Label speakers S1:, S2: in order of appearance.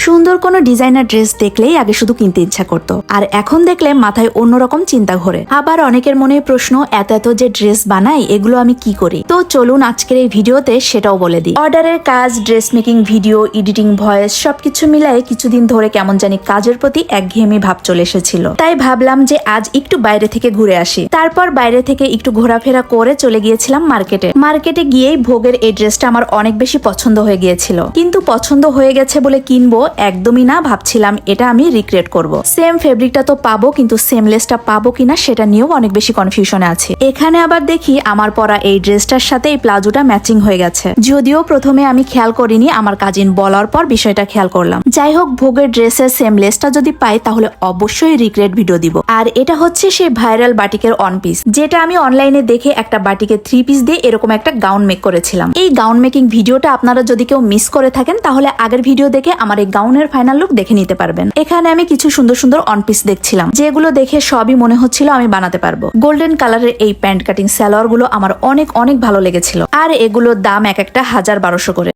S1: সুন্দর কোনো designer dress দেখলেই আগে শুধু কিনতে ইচ্ছা করতো, আর এখন দেখলে মাথায় অন্যরকম চিন্তা ঘোরে। আবার অনেকের মনে প্রশ্ন, এত এত যে ড্রেস বানাই এগুলো আমি কি করি? তো চলুন আজকের এই ভিডিওতে সেটাও বলে দিই। অর্ডারের কাজ, dress making, video editing, voice সবকিছু মিলাই কিছুদিন ধরে কেমন জানি কাজের প্রতি একঘেয়েমি ভাব চলে এসেছিল। তাই ভাবলাম যে আজ একটু বাইরে থেকে ঘুরে আসি। তারপর বাইরে থেকে একটু ঘোরাফেরা করে চলে গিয়েছিলাম মার্কেটে গিয়েই ভোগের এই ড্রেসটা আমার অনেক বেশি পছন্দ হয়ে গিয়েছিল। কিন্তু পছন্দ হয়ে গেছে বলে কিনবো একদমই না, ভাবছিলাম এটা আমি রিক্রিয়েট করব। সেম ফেব্রিকটা তো পাবো, কিন্তু সেম লেসটা পাবো কিনা সেটা নিয়েও অনেক বেশি কনফিউশনে আছি। এখানে আবার দেখি আমার পরা এই ড্রেসটার সাথে এই প্লাজোটা ম্যাচিং হয়ে গেছে। যদিও প্রথমে আমি খেয়াল করিনি, আমার কাজিন বলার পর বিষয়টা খেয়াল করলাম। যাই হোক, ভোগের ড্রেসের সেম লেসটা যদি পাই তাহলে অবশ্যই রিক্রিয়েট ভিডিও দিব। আর এটা হচ্ছে সেই ভাইরাল বাটিকের অন পিস, যেটা আমি অনলাইনে দেখে একটা বাটিকের 3 পিস দিয়ে এরকম একটা গাউন মেক করেছিলাম। এই গাউন মেকিং ভিডিওটা আপনারা যদি কেউ মিস করে থাকেন তাহলে আগের ভিডিও দেখে আমার এই গাউনের ফাইনাল লুক দেখে নিতে পারবেন। এখানে আমি কিছু সুন্দর সুন্দর অন পিস দেখছিলাম, যেগুলো দেখে সবই মনে হচ্ছিল আমি বানাতে পারবো। গোল্ডেন কালারের এই প্যান্ট কাটিং সালোয়ার গুলো আমার অনেক অনেক ভালো লেগেছিল, আর এগুলোর দাম এক একটা 1000-1200 করে।